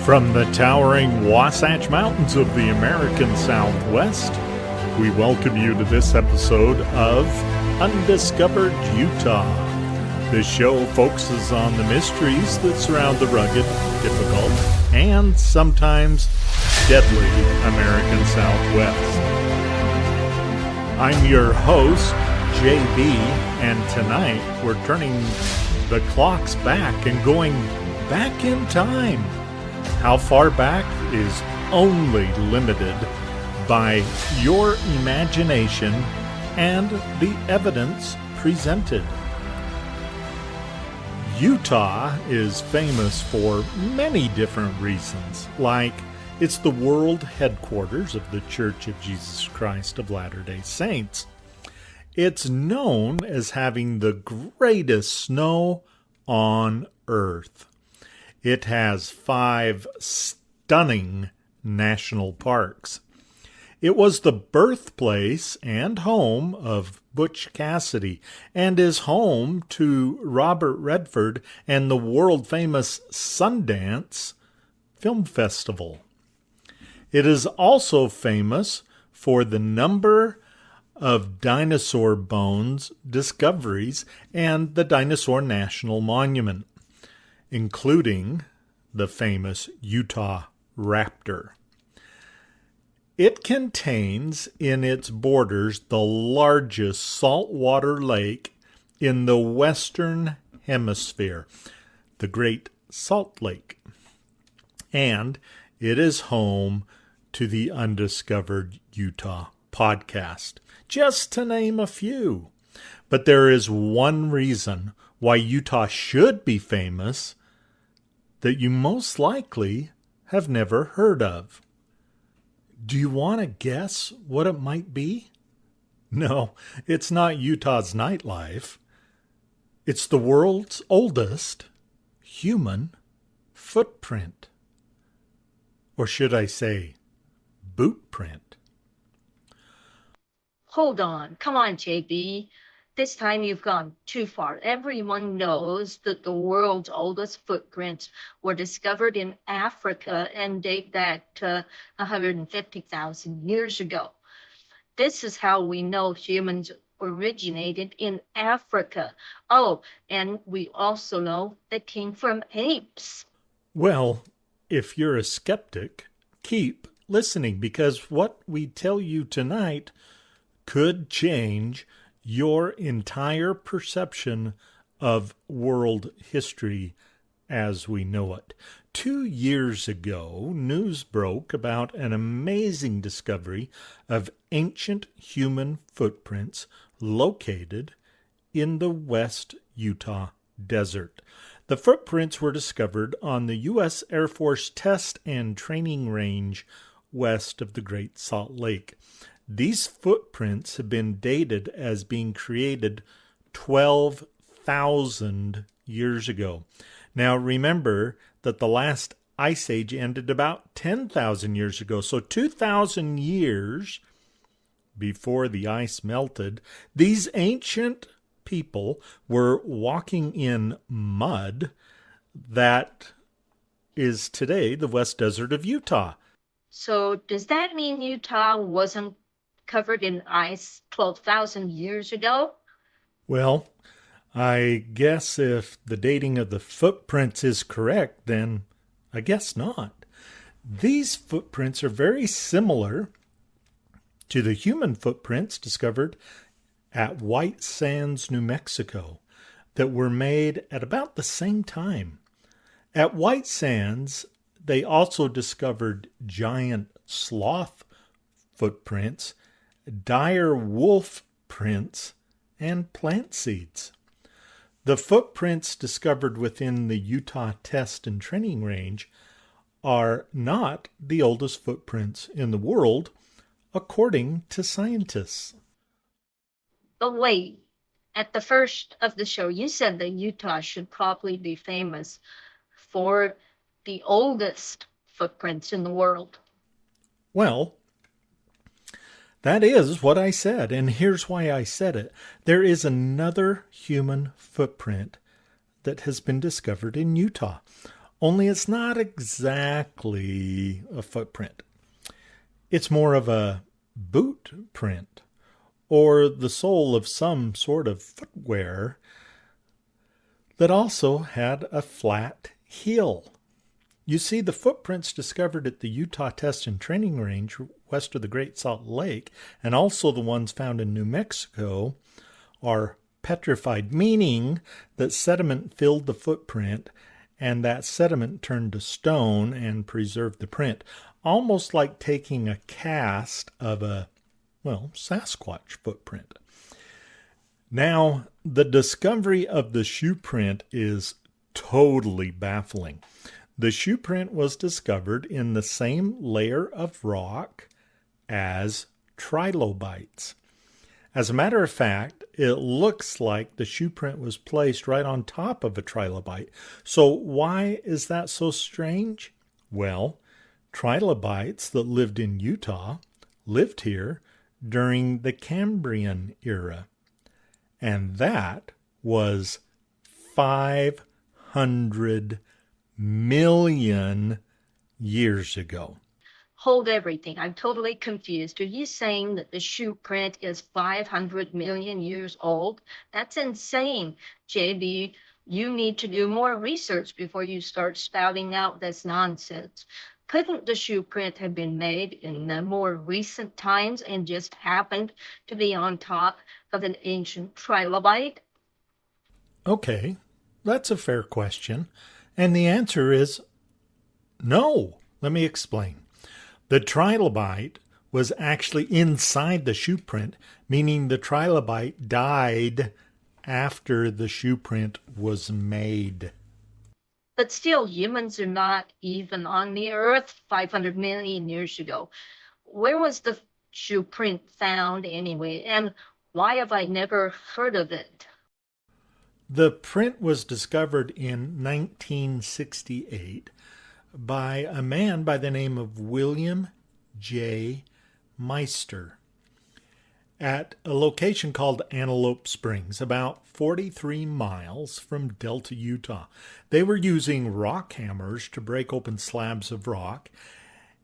From the towering Wasatch Mountains of the American Southwest, we welcome you to this episode of Undiscovered Utah. This show focuses on the mysteries that surround the rugged, difficult, and sometimes deadly American Southwest. I'm your host, JB, and tonight we're turning the clocks back and going back in time. How far back is only limited by your imagination and the evidence presented. Utah is famous for many different reasons, like it's the world headquarters of the Church of Jesus Christ of Latter-day Saints. It's known as having the greatest snow on earth. It has 5 stunning national parks. It was the birthplace and home of Butch Cassidy and is home to Robert Redford and the world-famous Sundance Film Festival. It is also famous for the number of dinosaur bones discoveries and the Dinosaur National Monument, including the famous Utah raptor. It contains in its borders the largest saltwater lake in the Western Hemisphere, the Great Salt Lake. And it is home to the Undiscovered Utah podcast, just to name a few. But there is one reason why Utah should be famous that you most likely have never heard of. Do you want to guess what it might be? No, it's not Utah's nightlife. It's the world's oldest human footprint. Or should I say, boot print? Hold on. Come on, JB. This time you've gone too far. Everyone knows that the world's oldest footprints were discovered in Africa and date back to 150,000 years ago. This is how we know humans originated in Africa. Oh, and we also know they came from apes. Well, if you're a skeptic, keep listening, because what we tell you tonight could change your entire perception of world history as we know it. 2 years ago, news broke about an amazing discovery of ancient human footprints located in the West Utah desert. The footprints were discovered on the U.S. Air Force Test and Training Range west of the Great Salt Lake. These footprints have been dated as being created 12,000 years ago. Now remember that the last ice age ended about 10,000 years ago. So 2,000 years before the ice melted, these ancient people were walking in mud that is today the West Desert of Utah. So does that mean Utah wasn't covered in ice 12,000 years ago? Well, I guess if the dating of the footprints is correct, then I guess not. These footprints are very similar to the human footprints discovered at White Sands, New Mexico, that were made at about the same time. At White Sands, they also discovered giant sloth footprints, dire wolf prints, and plant seeds. The footprints discovered within the Utah Test and Training Range are not the oldest footprints in the world, according to scientists. But wait, at the first of the show, you said that Utah should probably be famous for the oldest footprints in the world. Well, that is what I said, and here's why I said it. There is another human footprint that has been discovered in Utah. only it's not exactly a footprint. It's more of a boot print, or the sole of some sort of footwear that also had a flat heel. You see, the footprints discovered at the Utah Test and Training Range west of the Great Salt Lake, and also the ones found in New Mexico, are petrified, meaning that sediment filled the footprint and that sediment turned to stone and preserved the print, almost like taking a cast of a, Sasquatch footprint. Now, the discovery of the shoe print is totally baffling. The shoe print was discovered in the same layer of rock as trilobites. As a matter of fact, it looks like the shoe print was placed right on top of a trilobite. So why is that so strange? Well, trilobites that lived in Utah lived here during the Cambrian era, and that was 500 million years ago. Hold everything. I'm totally confused. Are you saying that the shoe print is 500 million years old? That's insane, JB. You need to do more research before you start spouting out this nonsense. Couldn't the shoe print have been made in the more recent times and just happened to be on top of an ancient trilobite? Okay, that's a fair question. And the answer is no. Let me explain. The trilobite was actually inside the shoe print, meaning the trilobite died after the shoe print was made. But still, humans are not even on the Earth 500 million years ago. Where was the shoe print found anyway, and why have I never heard of it? The print was discovered in 1968 by a man by the name of William J. Meister at a location called Antelope Springs, about 43 miles from Delta, Utah. They were using rock hammers to break open slabs of rock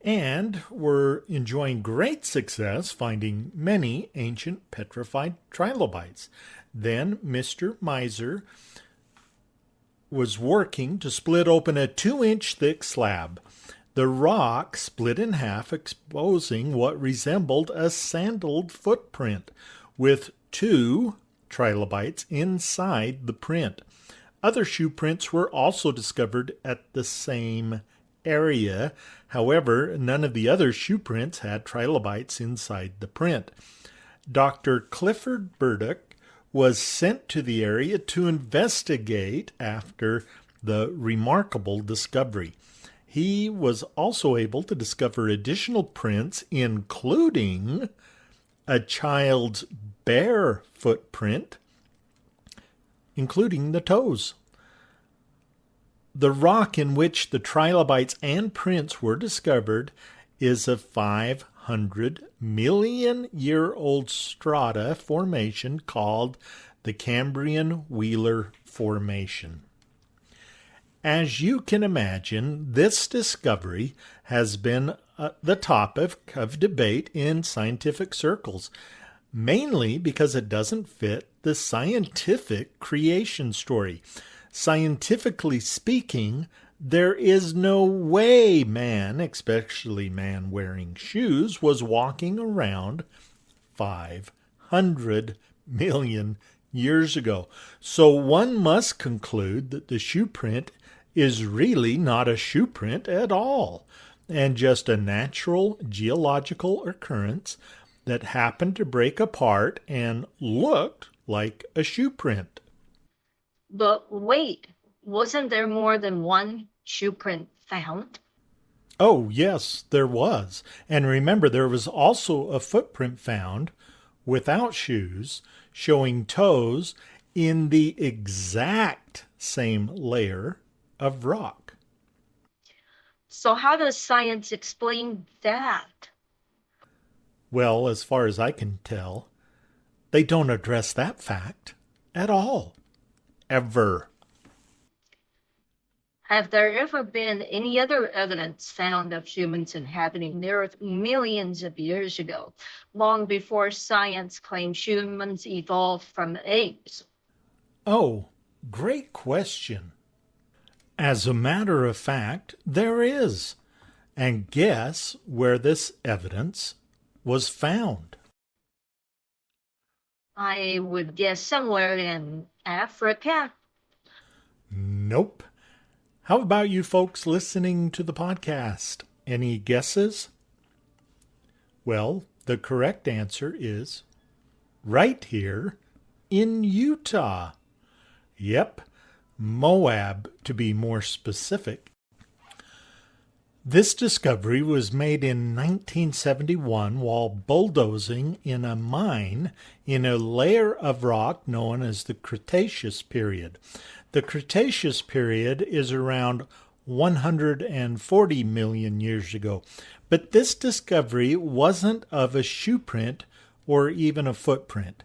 and were enjoying great success finding many ancient petrified trilobites. Then Mr. Meiser was working to split open a 2-inch thick slab. The rock split in half, exposing what resembled a sandaled footprint with 2 trilobites inside the print. Other shoe prints were also discovered at the same area. However, none of the other shoe prints had trilobites inside the print. Dr. Clifford Burdick was sent to the area to investigate after the remarkable discovery. He was also able to discover additional prints, including a child's bare footprint, including the toes. The rock in which the trilobites and prints were discovered is a 500 million year old strata formation called the Cambrian Wheeler Formation. As you can imagine, this discovery has been the topic of debate in scientific circles, mainly because it doesn't fit the scientific creation story. Scientifically speaking, there is no way man, especially man wearing shoes, was walking around 500 million years ago. So one must conclude that the shoe print is really not a shoe print at all, and just a natural geological occurrence that happened to break apart and looked like a shoe print. But wait, wasn't there more than one shoe print found? Oh, yes, there was. And remember, there was also a footprint found without shoes, showing toes in the exact same layer of rock. So how does science explain that? Well, as far as I can tell, they don't address that fact at all. Ever. Have there ever been any other evidence found of humans inhabiting the Earth millions of years ago, long before science claims humans evolved from apes? Oh, great question. As a matter of fact, there is. And guess where this evidence was found? I would guess somewhere in Africa. Nope. How about you folks listening to the podcast? Any guesses? Well, the correct answer is right here in Utah. Yep, Moab to be more specific. This discovery was made in 1971 while bulldozing in a mine in a layer of rock known as the Cretaceous period. The Cretaceous period is around 140 million years ago, but this discovery wasn't of a shoe print or even a footprint.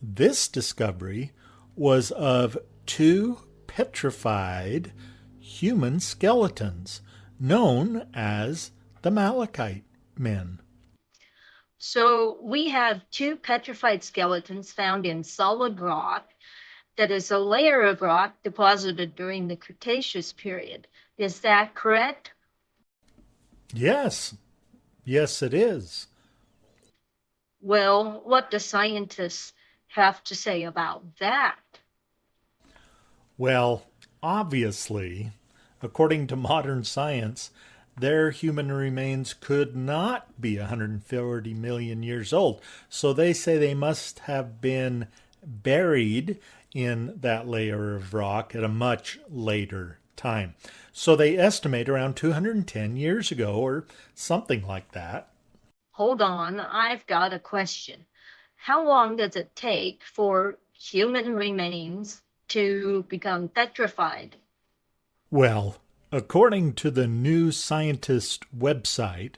This discovery was of two petrified human skeletons known as the Malachite men. So we have two petrified skeletons found in solid rock that is a layer of rock deposited during the Cretaceous period. Is that correct? Yes. Yes, it is. Well, what do scientists have to say about that? Well, obviously, according to modern science, their human remains could not be 140 million years old. So they say they must have been buried in that layer of rock at a much later time. So they estimate around 210 years ago or something like that. Hold on, I've got a question. How long does it take for human remains to become petrified? Well, according to the New Scientist website,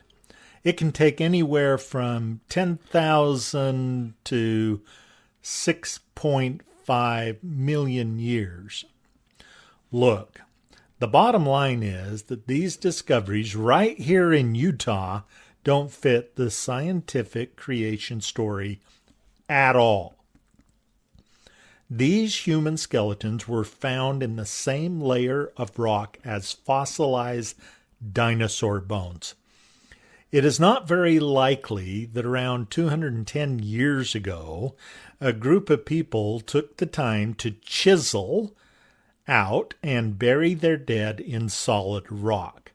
it can take anywhere from 10,000 to 6.5 million years. Look, the bottom line is that these discoveries right here in Utah don't fit the scientific creation story at all. These human skeletons were found in the same layer of rock as fossilized dinosaur bones. It is not very likely that around 210 years ago, a group of people took the time to chisel out and bury their dead in solid rock,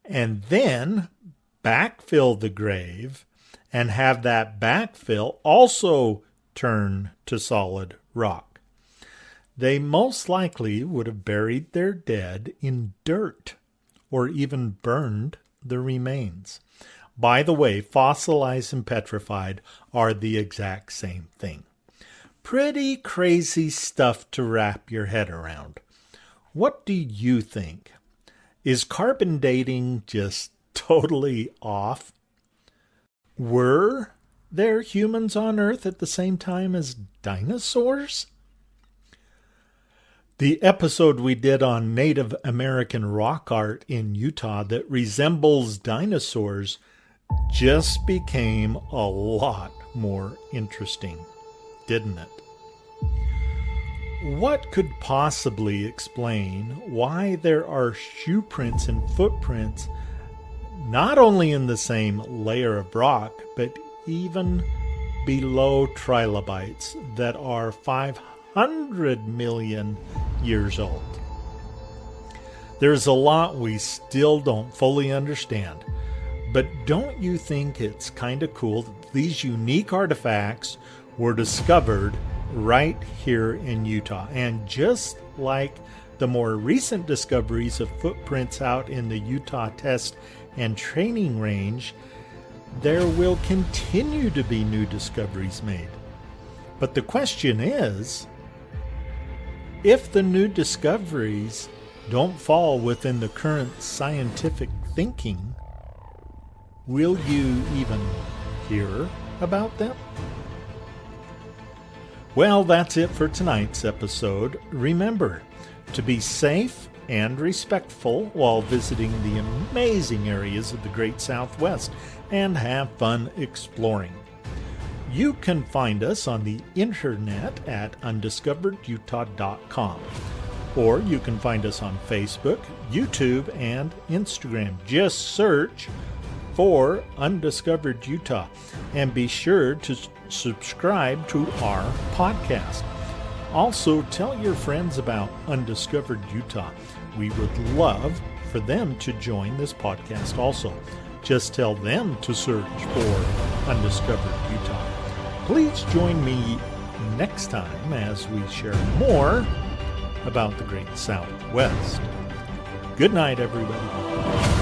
and then backfill the grave and have that backfill also turn to solid rock. They most likely would have buried their dead in dirt or even burned the remains. By the way, fossilized and petrified are the exact same thing. Pretty crazy stuff to wrap your head around. What do you think? Is carbon dating just totally off? Were there humans on Earth at the same time as dinosaurs? The episode we did on Native American rock art in Utah that resembles dinosaurs just became a lot more interesting, didn't it? What could possibly explain why there are shoe prints and footprints not only in the same layer of rock, but even below trilobites that are 500 million years old? There's a lot we still don't fully understand, but don't you think it's kind of cool that these unique artifacts were discovered right here in Utah? And just like the more recent discoveries of footprints out in the Utah Test and Training Range, there will continue to be new discoveries made. But the question is, if the new discoveries don't fall within the current scientific thinking, will you even hear about them? Well, that's it for tonight's episode. Remember to be safe and respectful while visiting the amazing areas of the Great Southwest and have fun exploring. You can find us on the internet at undiscoveredutah.com, or you can find us on Facebook, YouTube, and Instagram. Just search for Undiscovered Utah and be sure to subscribe to our podcast. Also, tell your friends about Undiscovered Utah. We would love for them to join this podcast also. Just tell them to search for Undiscovered Utah. Please join me next time as we share more about the Great Southwest. Good night, everybody.